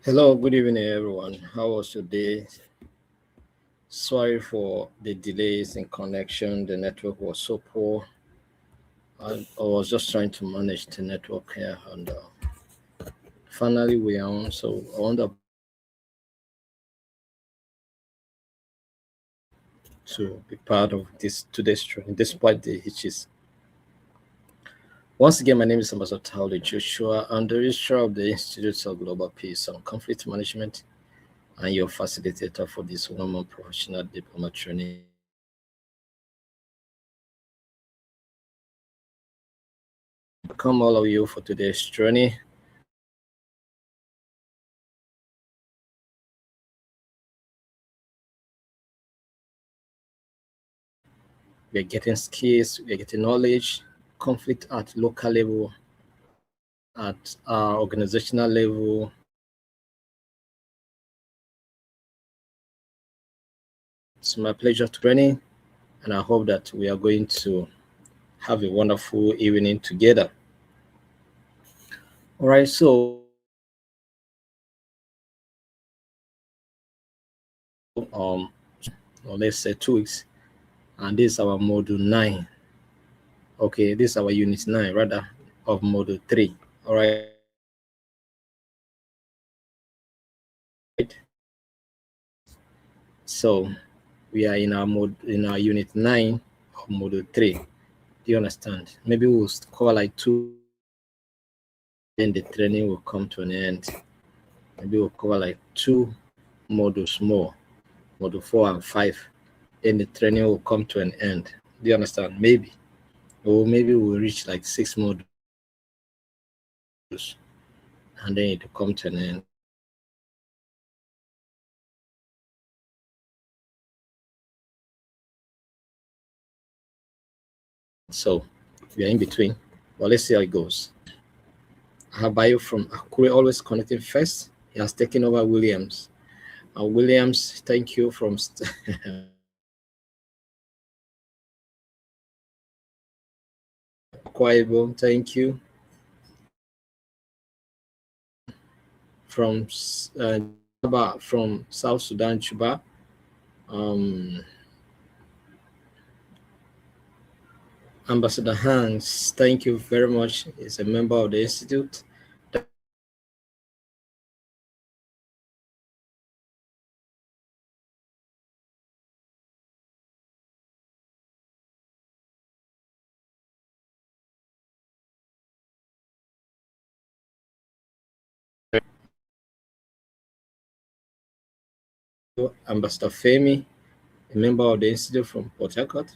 Hello, good evening, everyone. How was your day? Sorry for the delays in connection. The network was so poor. I was just trying to manage the network here, and finally we are on. So I want to be part of this today's training, despite the hitches. Once again, my name is Ambassador Tauli Joshua. I'm the registrar of the Institute of Global Peace and Conflict Management, and your facilitator for this one-month professional diploma training. Welcome all of you for today's journey. We are getting skills, we are getting knowledge, conflict at local level, at organizational level. It's my pleasure to training, and I hope that we are going to have a wonderful evening together. All right, so um, or let's say 2 weeks, and this is our module 9. Okay, this is our unit 9 rather of module 3. All right. So we are in our unit 9 of module 3. Do you understand? Maybe we'll cover like 2, then the training will come to an end. Maybe we'll cover like 2 modules more, module 4 and 5. Then the training will come to an end. Do you understand? Maybe. Or maybe we'll reach like 6 modules and then it will come to an end. So we are in between. But let's see how it goes. I have Bio from Akure always connecting first. He has taken over Williams. Williams, thank you from Kwaibo, thank you. From from South Sudan, Chuba. Ambassador Hans, thank you very much. He's a member of the Institute. Ambassador Femi, a member of the Institute from Port Harcourt.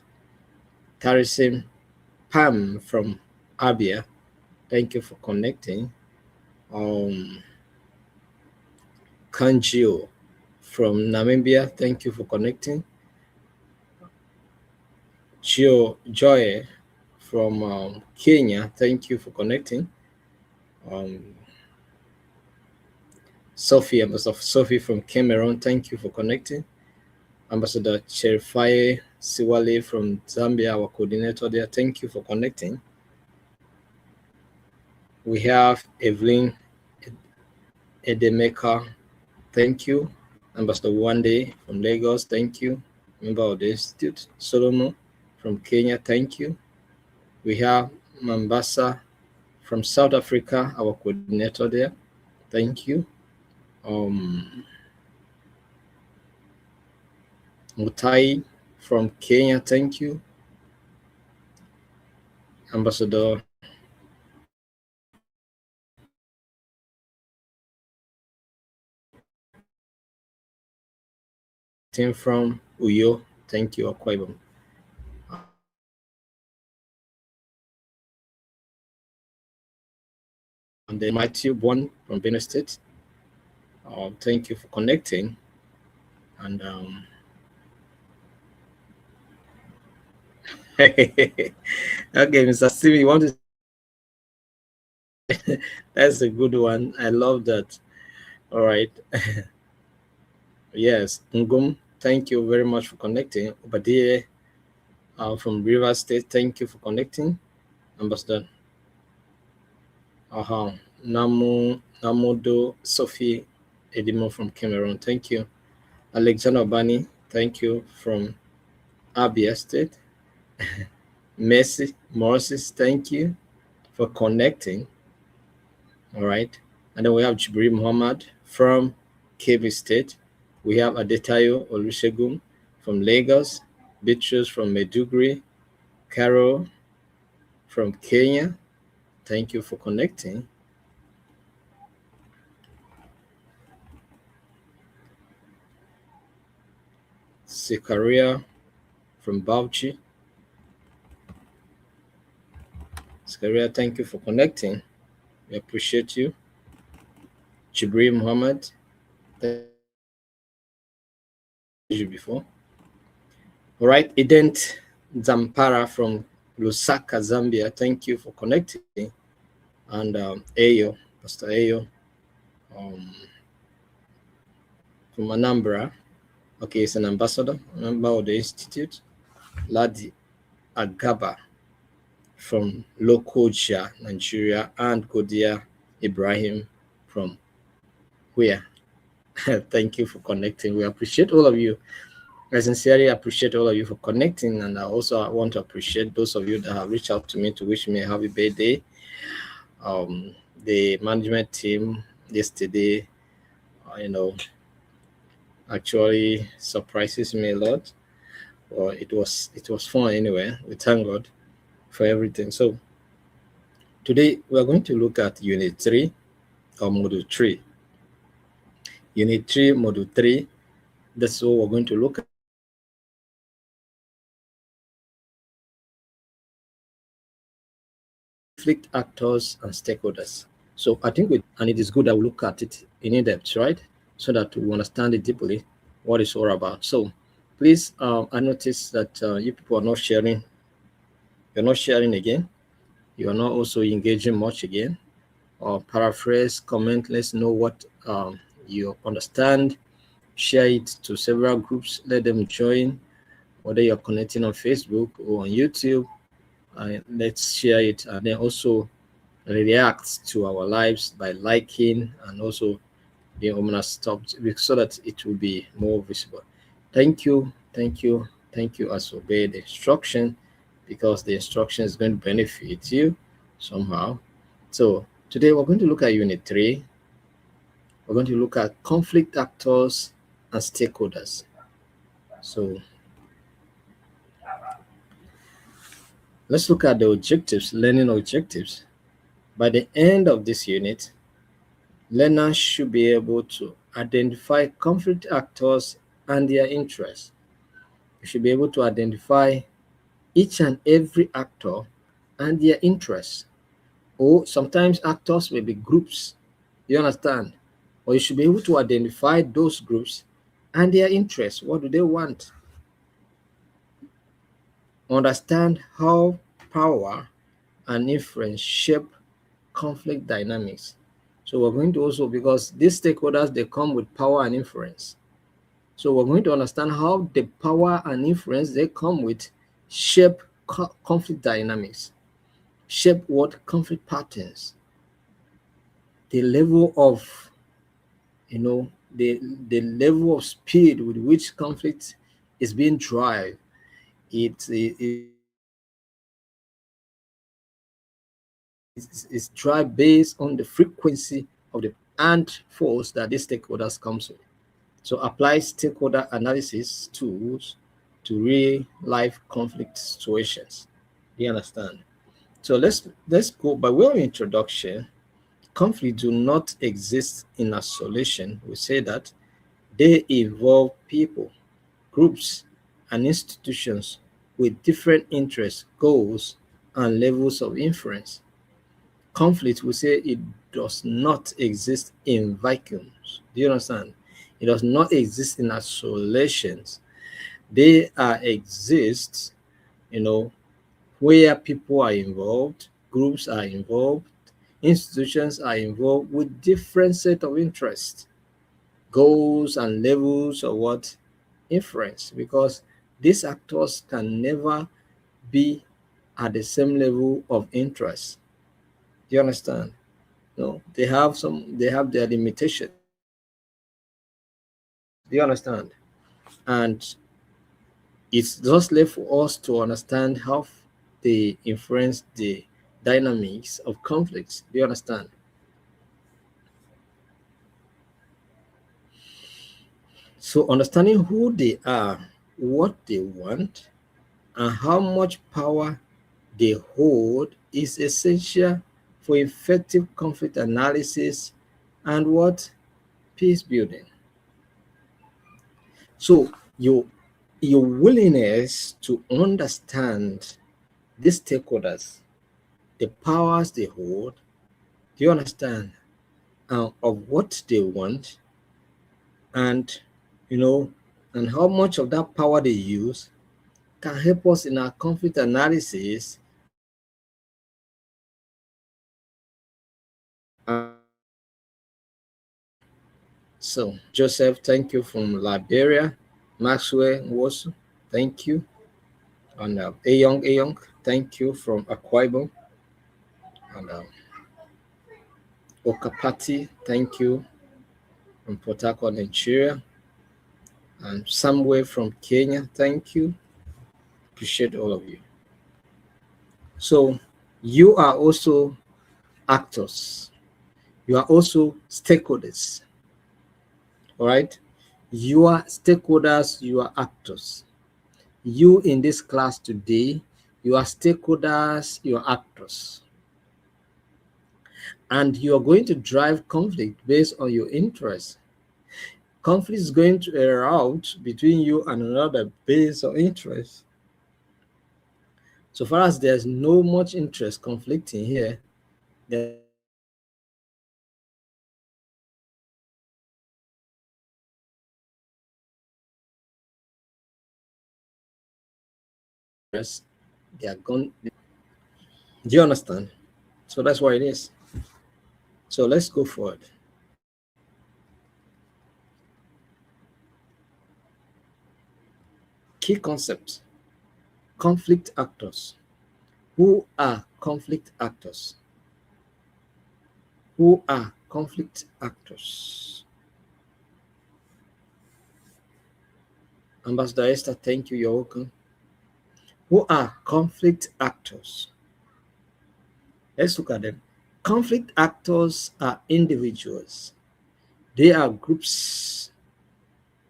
Tarisim Pam from Abia, thank you for connecting. Kanjio from Namibia, thank you for connecting. Joy from Kenya, thank you for connecting. Sophie, Ambassador Sophie from Cameroon, thank you for connecting. Ambassador Cherifaye Siwale from Zambia, our coordinator there, thank you for connecting. We have Evelyn Edemeka, thank you. Ambassador Wande from Lagos, thank you. Member of the Institute. Solomon from Kenya, thank you. We have Mambasa from South Africa, our coordinator there, thank you. Mutai from Kenya, thank you. Ambassador Tim from Uyo, thank you. Akwaibom. And then Matthew Bon from Benue State, thank you for connecting. And okay, Mr. Steve, you want to? That's a good one. I love that. All right. Yes, Ngum, thank you very much for connecting. Obadiah from River State, thank you for connecting. Ambassador Namodo Sophie Edimo from Cameroon, thank you. Alexander Bani, thank you from Abia State. Mercy Moses, thank you for connecting. All right. And then we have Jibril Muhammad from Kebbi State. We have Adetayo Olusegun from Lagos, Beatrice from Meduguri, Carol from Kenya. Thank you for connecting. Sikaria from Bauchi. Sikaria, thank you for connecting. We appreciate you. Jibril Muhammad, thank you before. All right, Ident Zampara from Lusaka, Zambia. Thank you for connecting. And Ayo, Pastor Ayo, um, from Anambra. Okay, he's an ambassador, member of the Institute. Ladi Agaba from Lokoja, Nigeria, and Godia Ibrahim from where? Thank you for connecting. We appreciate all of you. I sincerely appreciate all of you for connecting, and I also want to appreciate those of you that have reached out to me to wish me a happy birthday. The management team yesterday, actually surprises me a lot. Well, it was fun anyway. We thank God for everything. So today we are going to look at Unit 3 or Module 3. Unit 3, Module 3. That's what we're going to look at. Conflict actors and stakeholders. So I think and it is good that we look at it in depth, right? So that we understand it deeply, what it's all about. So please, I noticed that you people are not sharing. You're not sharing again. You are not also engaging much again. Or paraphrase, comment, let's know what you understand. Share it to several groups. Let them join, whether you're connecting on Facebook or on YouTube. Let's share it, and then also react to our lives by liking and also being ominous stopped so that it will be more visible. Thank you, thank you, thank you as obey the instruction, because the instruction is going to benefit you somehow. So today we're going to look at Unit 3. We're going to look at conflict actors and stakeholders. So let's look at the objectives, learning objectives. By the end of this unit, learners should be able to identify conflict actors and their interests. You should be able to identify each and every actor and their interests. Or sometimes actors may be groups. You understand? Or you should be able to identify those groups and their interests. What do they want? Understand how power and influence shape conflict dynamics. So we're going to also, because these stakeholders, they come with power and influence. So we're going to understand how the power and influence they come with shape conflict dynamics, shape what conflict patterns, the level of, the level of speed with which conflict is being driven. It's drive based on the frequency of the and force that these stakeholders comes with. So apply stakeholder analysis tools to real life conflict situations. Do you understand? So let's go by way of introduction. Conflict do not exist in isolation. We say that they involve people, groups, and institutions with different interests, goals, and levels of influence. Conflict, we say it does not exist in vacuums. Do you understand? It does not exist in isolations. They exist, where people are involved, groups are involved, institutions are involved with different set of interests, goals, and levels of what influence. Because these actors can never be at the same level of interest. Do you understand? No, they have their limitations. Do you understand? And it's just left for us to understand how they influence the dynamics of conflicts. Do you understand? So understanding who they are, what they want, and how much power they hold is essential for effective conflict analysis and what peace building. So your willingness to understand these stakeholders, the powers they hold, do you understand, of what they want, and you know, and how much of that power they use can help us in our conflict analysis. So, Joseph, thank you from Liberia. Maxwell Wosu, thank you. And Ayong, thank you from Akwa Ibom. And Okapati, thank you from Port Harcourt, Nigeria. And Samuel from Kenya, thank you. Appreciate all of you. So, you are also actors. You are also stakeholders. All right? You are stakeholders, you are actors. You in this class today, you are stakeholders, you are actors. And you are going to drive conflict based on your interests. Conflict is going to erupt between you and another based on interest. So far as there's no much interest conflicting here, they are gone. Do you understand? So that's what it is. So let's go forward. Key concepts. Conflict actors. Who are conflict actors? Who are conflict actors? Ambassador Esther, thank you. You're welcome. Who are conflict actors? Let's look at them. Conflict actors are individuals. They are groups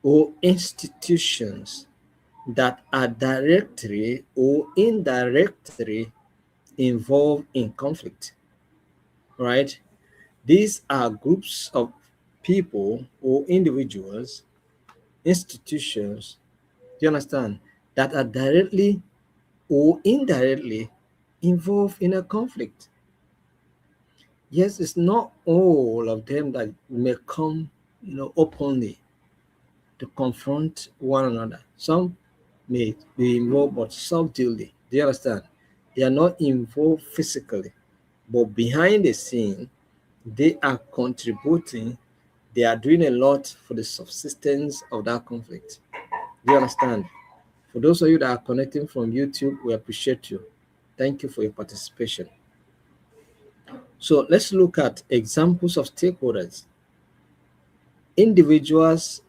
or institutions that are directly or indirectly involved in conflict, right? These are groups of people or individuals, institutions, do you understand, that are directly or indirectly involved in a conflict. Yes, it's not all of them that may come, openly to confront one another. Some may be involved, but subtly. Do you understand? They are not involved physically, but behind the scene, they are contributing. They are doing a lot for the subsistence of that conflict. Do you understand? For those of you that are connecting from YouTube, we appreciate you. Thank you for your participation. So let's look at examples of stakeholders. Individuals,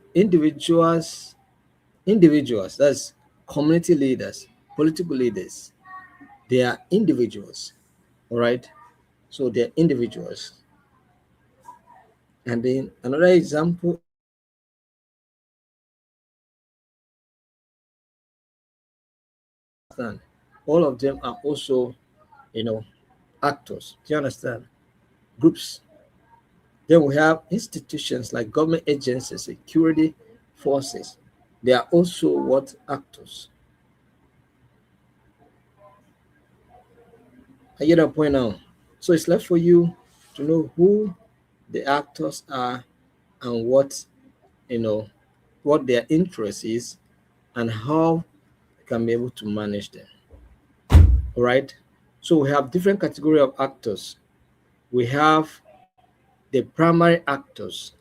that's community leaders, political leaders. They are individuals, all right? So they're individuals. And then another example, all of them are also, actors. Do you understand? Groups. Then we have institutions like government agencies, security forces. They are also what actors. I get a point now. So it's left for you to know who the actors are and you know what their interest is and how you can be able to manage them. All right. So we have different category of actors. We have the primary actors.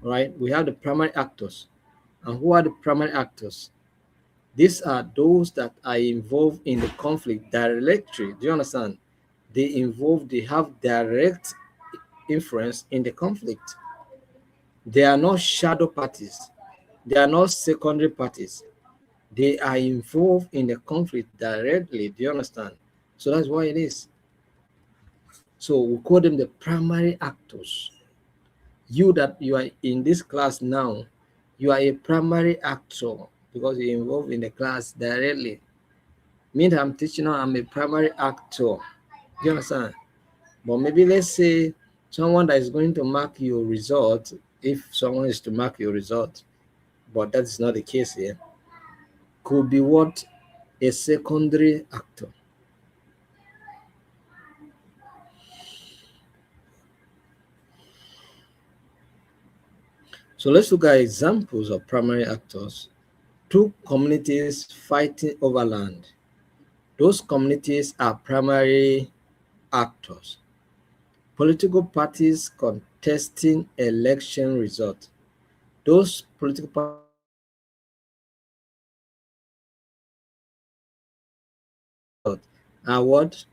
All right. We have the primary actors. And who are the primary actors? These are those that are involved in the conflict directly. Do you understand? They have direct influence in the conflict. They are not shadow parties. They are not secondary parties. They are involved in the conflict directly. Do you understand? So that's why it is. So we call them the primary actors. You that you are in this class now, you are a primary actor because you're involved in the class directly. Me that I'm teaching now, I'm a primary actor. Do you understand? But maybe let's say someone that is going to mark your result, if someone is to mark your result, but that is not the case here, could be what? A secondary actor. So let's look at examples of primary actors. Two communities fighting over land. Those communities are primary actors. Political parties contesting election results. Those political parties are what?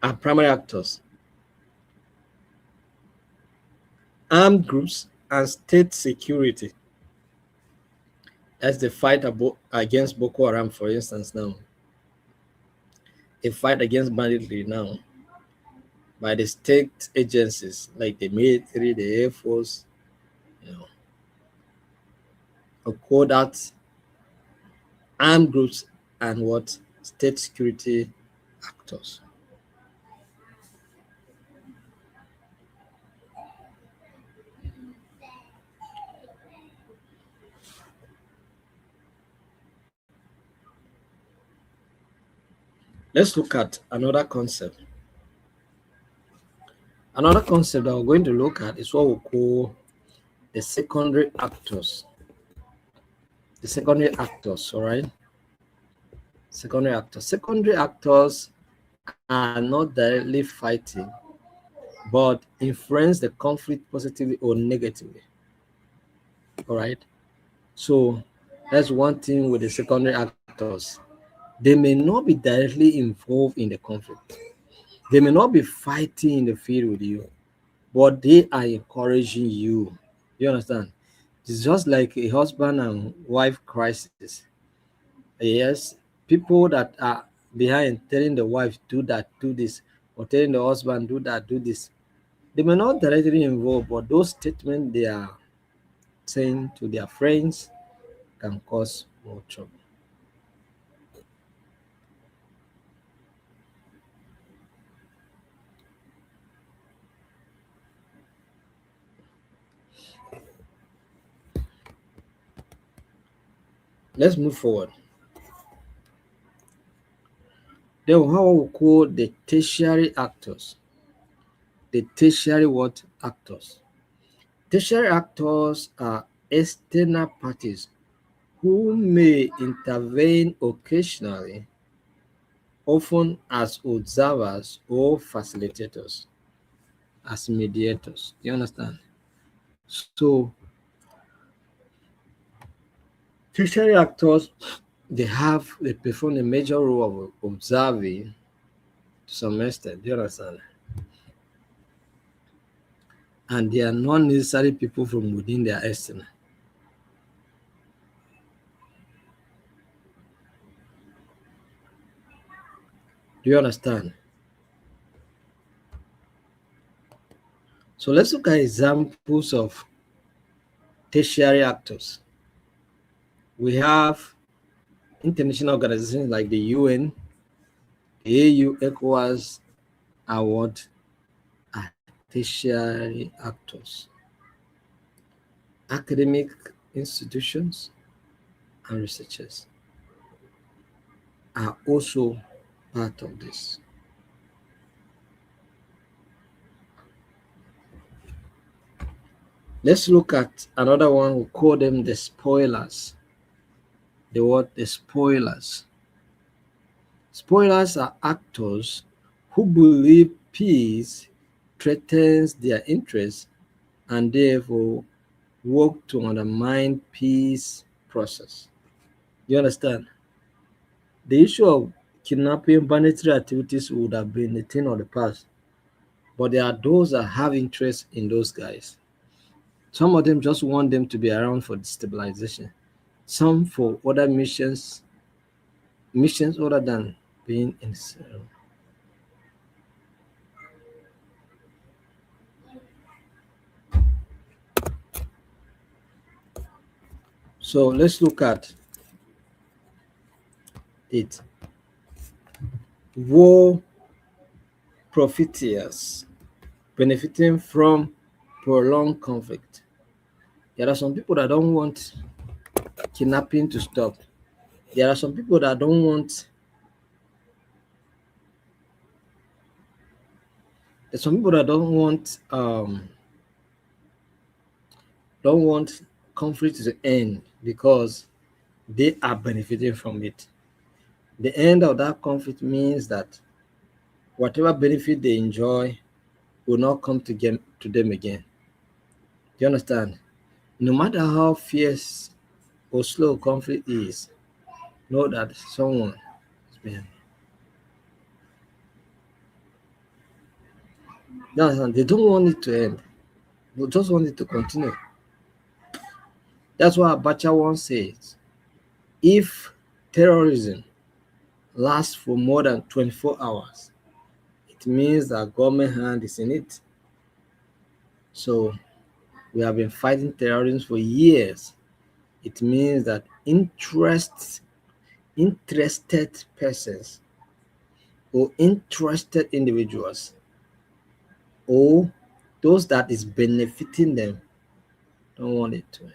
Are primary actors. Armed groups and state security. That's the fight against Boko Haram, for instance, now. A fight against banditry now by the state agencies like the military, the air force, you know, call that armed groups and what? State security actors. Let's look at another concept. Another concept that we're going to look at is what we call the secondary actors. The secondary actors, all right? Secondary actors. Secondary actors are not directly fighting, but influence the conflict positively or negatively. All right. So that's one thing with the secondary actors. They may not be directly involved in the conflict. They may not be fighting in the field with you, but they are encouraging you. You understand? It's just like a husband and wife crisis. Yes, people that are behind telling the wife, do that, do this, or telling the husband, do that, do this. They may not directly involve, but those statements they are saying to their friends can cause more trouble. Let's move forward. Then how we call the tertiary actors. The tertiary what actors? Tertiary actors are external parties who may intervene occasionally, often as observers or facilitators, as mediators. Do you understand? So tertiary actors they perform a major role of observing to some extent. Do you understand? And they are not necessarily people from within their estimate. Do you understand? So let's look at examples of tertiary actors. We have international organizations like the UN, the AU, ECOWAS, are what are tertiary actors. Academic institutions and researchers are also part of this. Let's look at another one. We call them the spoilers. The word the spoilers. Spoilers are actors who believe peace threatens their interests and therefore work to undermine peace process. You understand? The issue of kidnapping, banditry activities would have been a thing of the past, But there are those that have interest in those guys. Some of them just want them to be around for destabilization. Some for other missions other than being in. So let's look at it. War profiteers benefiting from prolonged conflict. There are some people that don't want kidnapping to stop. There are some people that don't want. There's some people that don't want conflict to end because they are benefiting from it. The end of that conflict means that whatever benefit they enjoy will not come to them again. Do you understand? No matter how fierce or slow conflict is, know that someone is behind. You understand? They don't want it to end. They just want it to continue. That's why Abacha once says, if terrorism lasts for more than 24 hours, it means that government hand is in it. So we have been fighting terrorism for years. It means that interested persons or interested individuals or those that is benefiting them don't want it to end.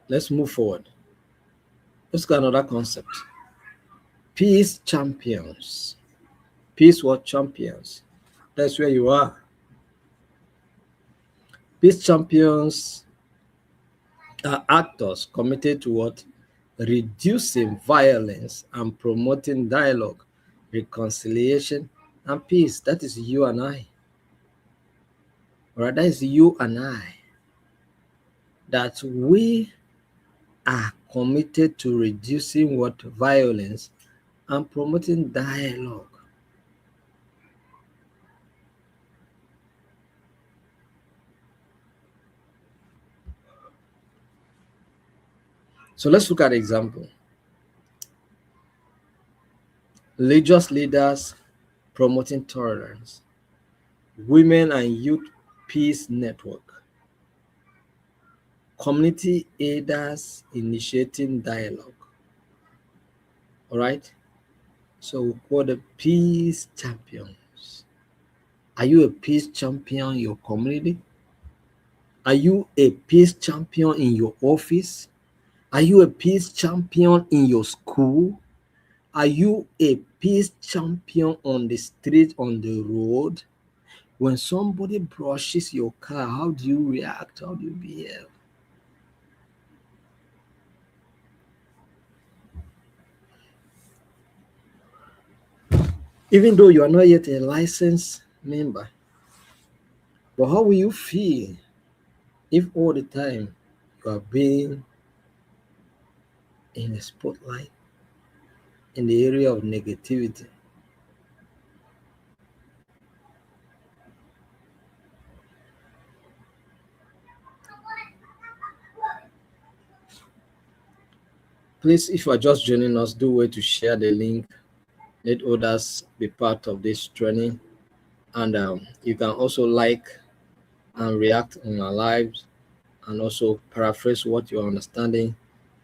Let's move forward. Let's go another concept. Peace champions. Peace what champions? That's where you are. Peace champions are actors committed to what? Reducing violence and promoting dialogue, reconciliation, and peace. That is you and I. Right? That is you and I. That we are committed to reducing what? Violence and promoting dialogue. So let's look at an example. Religious leaders promoting tolerance, women and youth peace network, community aiders initiating dialogue. All right. So we call the peace champions. Are you a peace champion in your community? Are you a peace champion in your office? Are you a peace champion in your school? Are you a peace champion on the street, on the road? When somebody brushes your car, how do you react? How do you behave? Even though you are not yet a licensed member, but how will you feel if all the time you are being in the spotlight in the area of negativity? Please, if you are just joining us, do way to share the link. Let others be part of this training. And you can also like and react on our lives and also paraphrase what you're understanding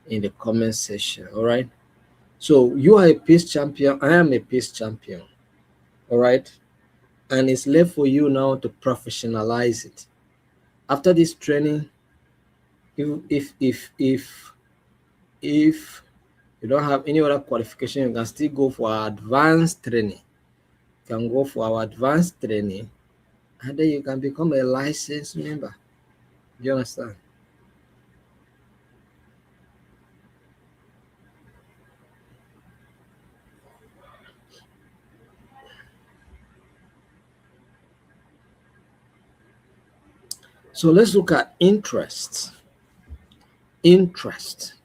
in the comment section. All right. So you are a peace champion. I am a peace champion. All right. And it's left for you now to professionalize it. After this training, if you don't have any other qualification, you can still go for our advanced training. You can go for our advanced training, and then you can become a licensed member. You understand? So let's look at interests. Interest.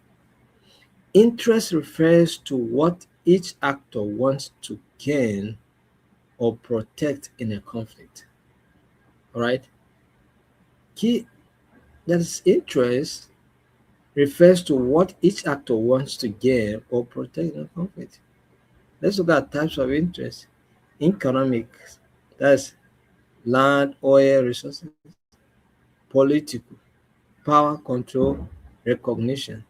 Interest refers to what each actor wants to gain or protect in a conflict. All right. Key that is interest refers to what each actor wants to gain or protect in a conflict. Let's look at types of interest. Economics, that's land, oil, resources. Political, power, control, recognition.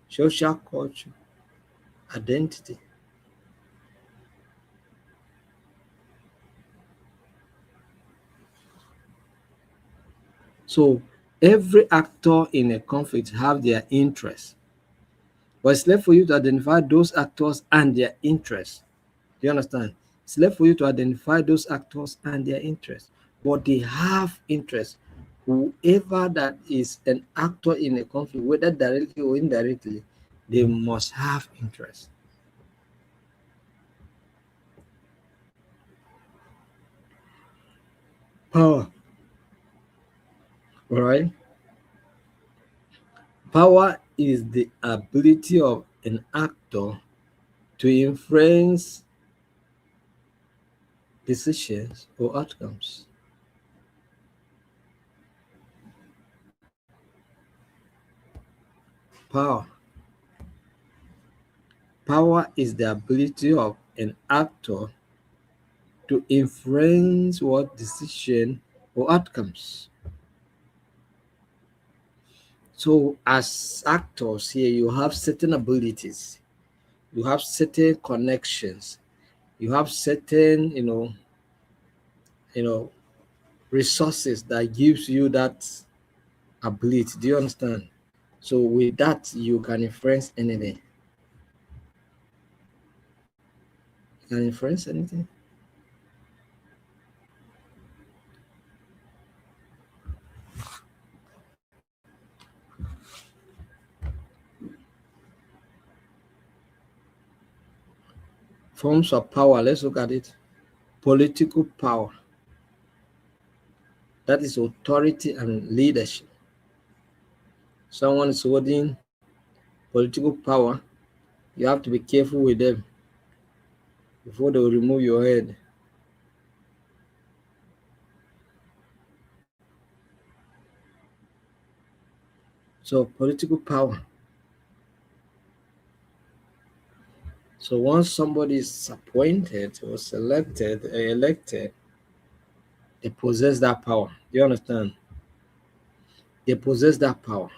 Social, culture, identity. So every actor in a conflict have their interests, but it's left for you to identify those actors and their interests. Do you understand? It's left for you to identify those actors and their interests, but they have interests. Whoever that is an actor in a conflict, whether directly or indirectly, they must have interest. Power. All right. Power is the ability of an actor to influence decisions or outcomes. Power. Power is the ability of an actor to influence what decision or outcomes. So as actors here, you have certain abilities, you have certain connections, you have certain, you know, resources that gives you that ability. Do you understand? So with that, you can influence anything. You can influence anything. Forms of power, let's look at it. Political power, that is authority and leadership. Someone is holding political power, you have to be careful with them before they will remove your head. So political power. So once somebody is appointed or selected or elected, they possess that power. Do you understand? They possess that power.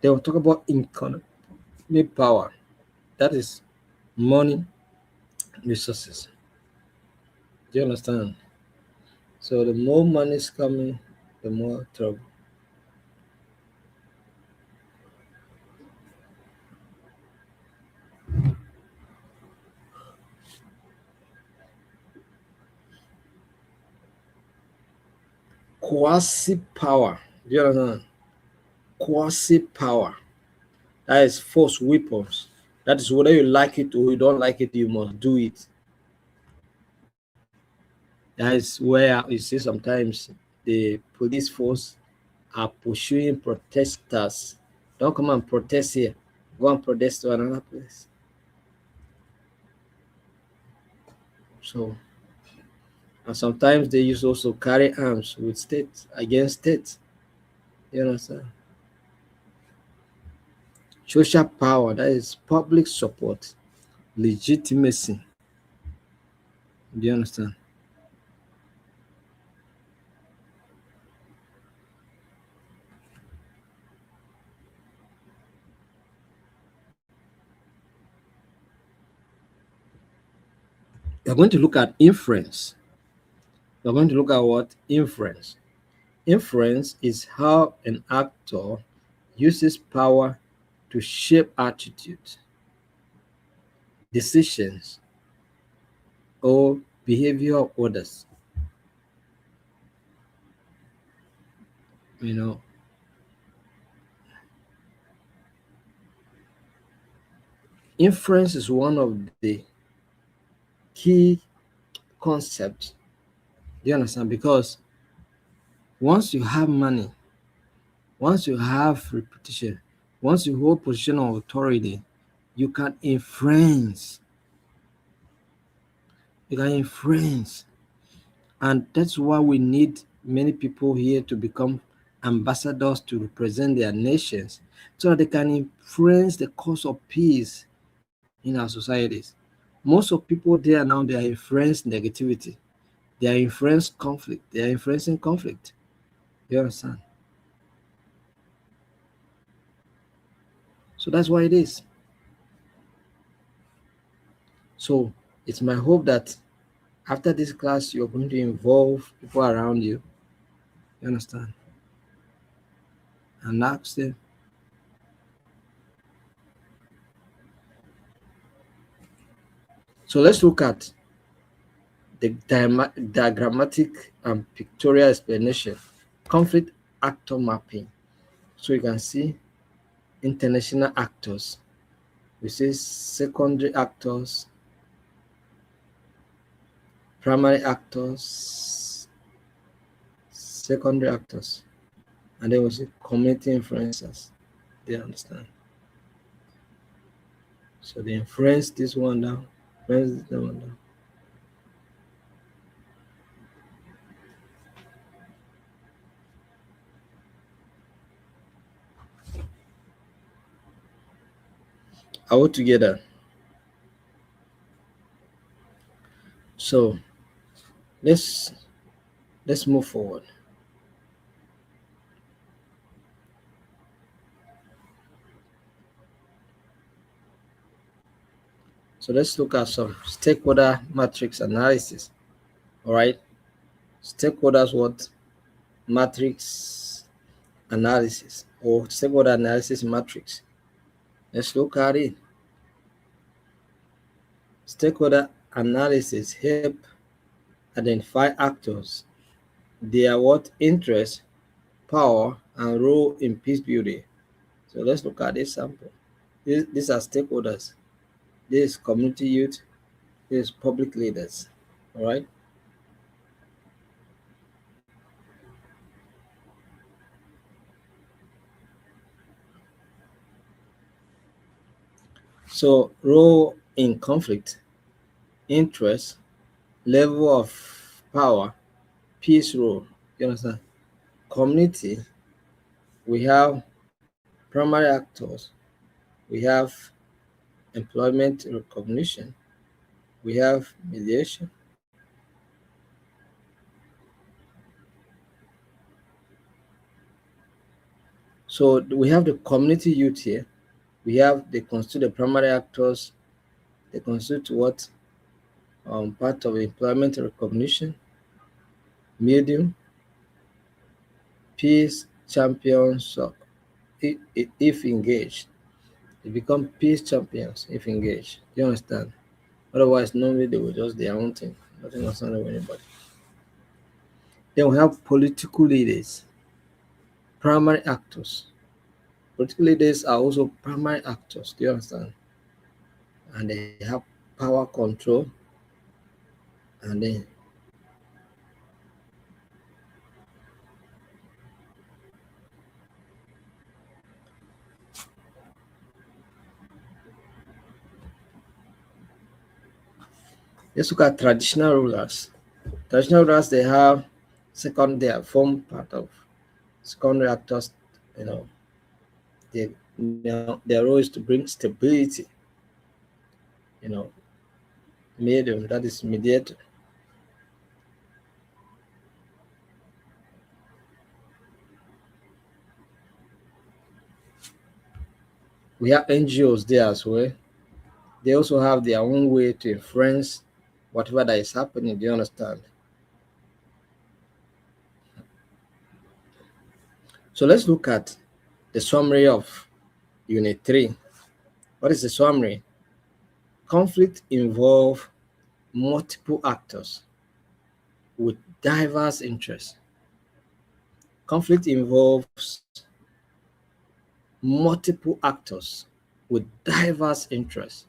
They will talk about economic power. That is money, resources. Do you understand? So the more money is coming, the more trouble. Quasi power. Do you understand? Quasi power. That is force weapons. That is whether you like it or you don't like it, you must do it. That is where you see sometimes the police force are pursuing protesters. Don't come and protest here. Go and protest to another place. So, and sometimes they use also carry arms with states against states. You understand? Social power, that is public support, legitimacy. Do you understand? We're going to look at inference. We're going to look at what? Inference. Inference is how an actor uses power to shape attitudes, decisions, or behavior of others. You know, inference is one of the key concepts. Do you understand? Because once you have money, Once you have repetition, once you hold position of authority, you can influence. You can influence. And that's why we need many people here to become ambassadors to represent their nations so that they can influence the cause of peace in our societies. Most of people there now, they are influencing negativity. They are influencing conflict. They are influencing conflict. You understand? So that's why it is. So it's my hope that after this class, you're going to involve people around you. You understand? And ask them. So let's look at the diagrammatic and pictorial explanation, conflict actor mapping. So you can see international actors. We see secondary actors, primary actors, secondary actors, and then we see community influencers. They understand. So they influence this one down, influence this one down. All together. So let's move forward. So let's look at some stakeholder matrix analysis. All right. Stakeholders what? Matrix analysis or stakeholder analysis matrix. Let's look at it. Stakeholder analysis help identify actors, their what interest, power, and role in peace building. So let's look at this sample. These are stakeholders. This is community youth. This is public leaders. All right. So role in conflict, interest, level of power, peace role. You understand? Community, we have primary actors, we have employment recognition, we have mediation. So we have the community youth here. We have they constitute the primary actors. They constitute what part of employment recognition, medium, peace champions. So if engaged, they become peace champions if engaged. You understand? Otherwise, normally they will just their own thing, nothing concerned with anybody. Then we have political leaders, primary actors. Political leaders are also primary actors. Do you understand? And they have power control, and then let's look at traditional rulers. Traditional rulers, they have second, they are form part of secondary actors. You know, their role is to bring stability. You know, medium, that is mediator. We have NGOs there as well. They also have their own way to influence whatever that is happening. Do you understand? So let's look at the summary of Unit 3. What is the summary? Conflict involve multiple actors with diverse interests. Conflict involves multiple actors with diverse interests.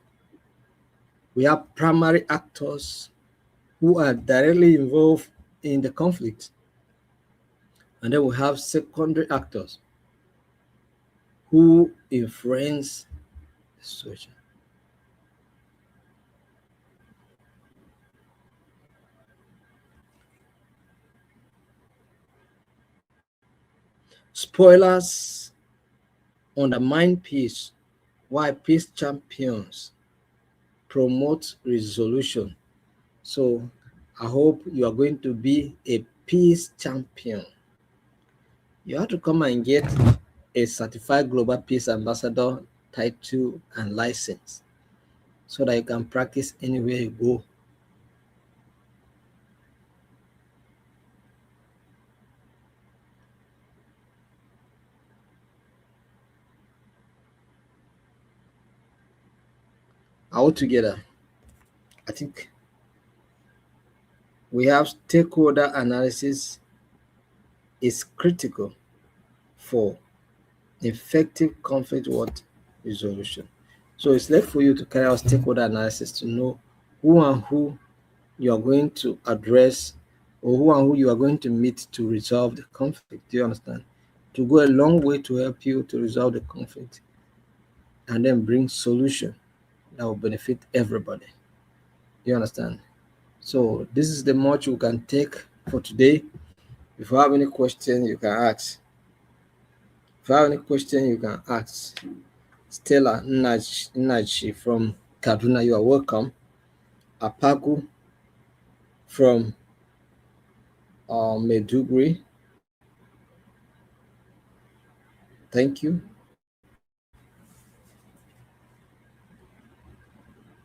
We have primary actors who are directly involved in the conflict, and then we have secondary actors who influence social. Spoilers undermine peace, while peace champions promote resolution. So I hope you are going to be a peace champion. You have to come and get a certified global peace ambassador title and license so that you can practice anywhere you go. Altogether, I think we have stakeholder analysis is critical for effective conflict what resolution. So it's left for you to carry out stakeholder analysis to know who and who you are going to address or who and who you are going to meet to resolve the conflict. Do you understand? To go a long way to help you to resolve the conflict and then bring solution that will benefit everybody. Do you understand? So this is the much we can take for today. If you have any question, you can ask. If you have any question, you can ask. Stella Nachi from Kaduna, you are welcome. Apagu from Meduguri, thank you.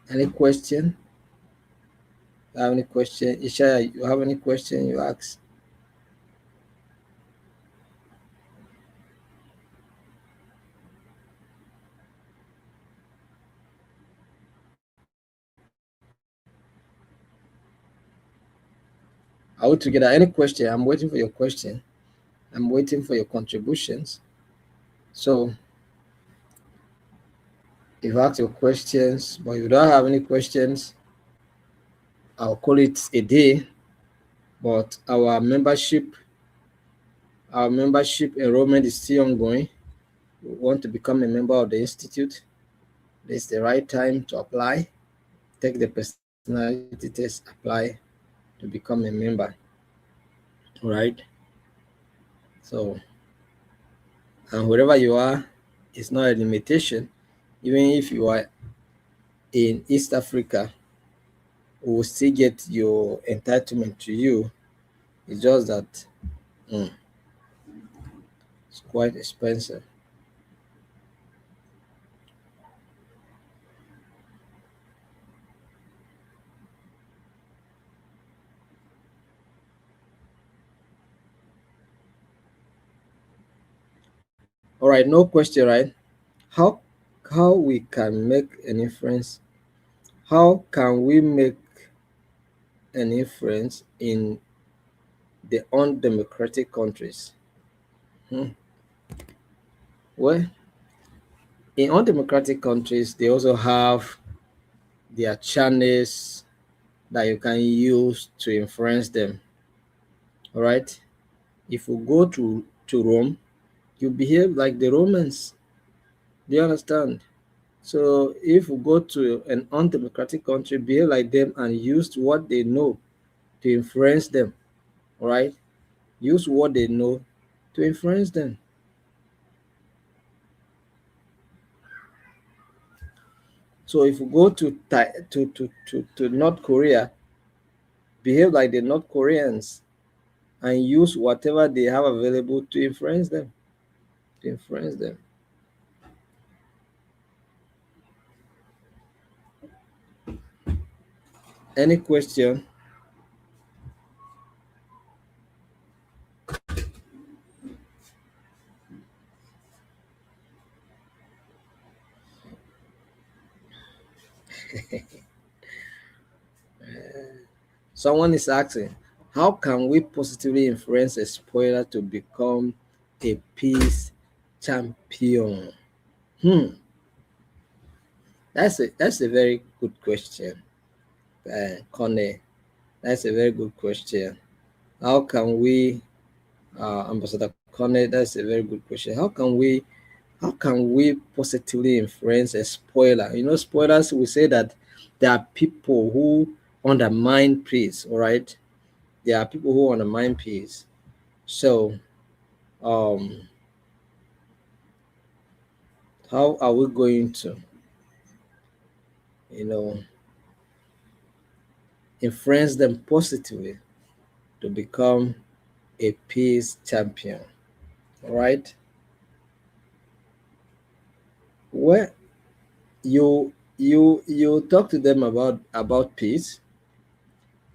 Any question? You have any question? Ishaya, you have any question you ask? Are we together? Any question? I'm waiting for your question. I'm waiting for your contributions. So if you ask your questions, but you don't have any questions, I'll call it a day. But our membership enrollment is still ongoing. You want to become a member of the institute, this is the right time to apply. Take the personality test, apply to become a member. All right. So, and wherever you are, it's not a limitation. Even if you are in East Africa, we will still get your entitlement to you. It's just that it's quite expensive. All right, no question, right? How we can make an influence? How can we make an influence in the undemocratic countries? Well, in undemocratic countries, they also have their channels that you can use to influence them. All right. If you go to Rome, you behave like the Romans. Do you understand? So if you go to an undemocratic country, behave like them and use what they know to influence them. All right. Use what they know to influence them. So if you go to North Korea, behave like the North Koreans and use whatever they have available to influence them. To influence them. Any question? Someone is asking, how can we positively influence a spoiler to become a peace champion? That's a very good question, Connie. That's a very good question. How can we, Ambassador Connie? That's a very good question. how can we positively influence a spoiler? Spoilers, we say that there are people who undermine peace, all right? There are people who undermine peace. So, um, how are we going to, you know, influence them positively to become a peace champion? All right? Where you talk to them about peace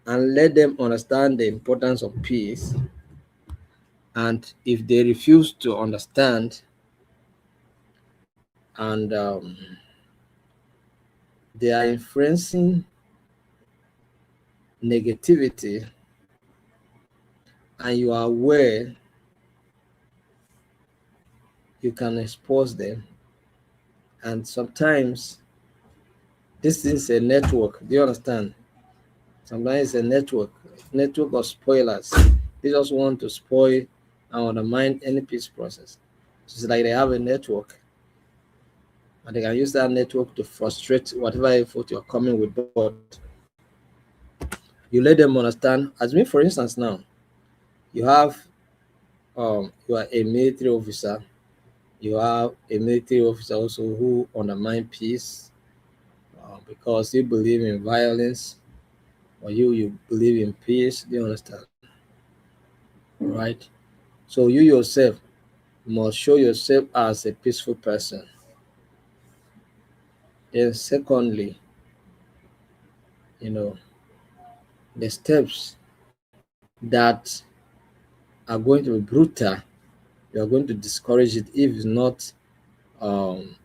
and let them understand the importance of peace. And if they refuse to understand and they are influencing negativity and you are aware, you can expose them. And sometimes this is a network. Do you understand? Sometimes it's a network of spoilers. They just want to spoil and undermine any peace process. It's like they have a network and they can use that network to frustrate whatever effort you're coming with. But you let them understand. As me, for instance, now you have you are a military officer. You have a military officer also who undermine peace because you believe in violence, or you believe in peace. Do you understand? Right. So you yourself must show yourself as a peaceful person. Then secondly, you know, the steps that are going to be brutal, you are going to discourage it if it's not um,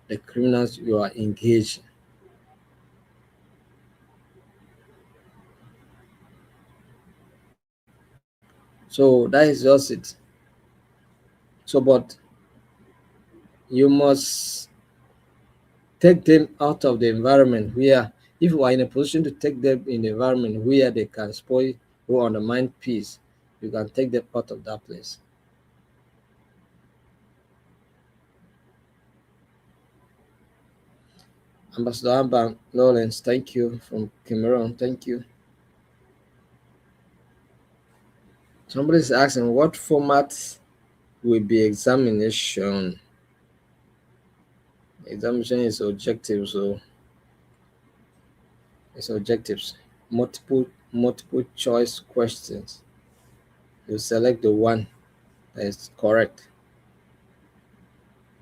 the criminals you are engaged. So that is just it. So, but you must take them out of the environment where, if you are in a position to take them in the environment where they can spoil or undermine peace, you can take them out of that place. Ambassador Amber Lawrence, thank you from Cameroon. Thank you. Somebody's asking what format will be examination. Examination is objective, so it's objectives. Multiple choice questions. You select the one that is correct.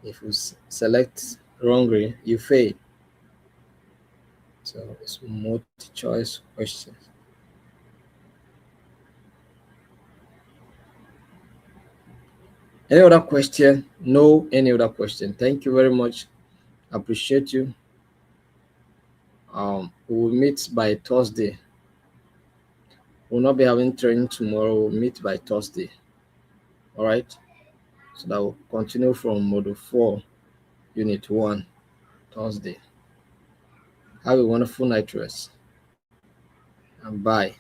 If you select wrongly, you fail. So it's multi-choice questions. Any other question? No, any other question? Thank you very much. Appreciate you. We will meet by Thursday. We'll not be having training tomorrow. We'll meet by Thursday. All right. So that will continue from Module 4, Unit 1, Thursday. Have a wonderful night rest. And bye.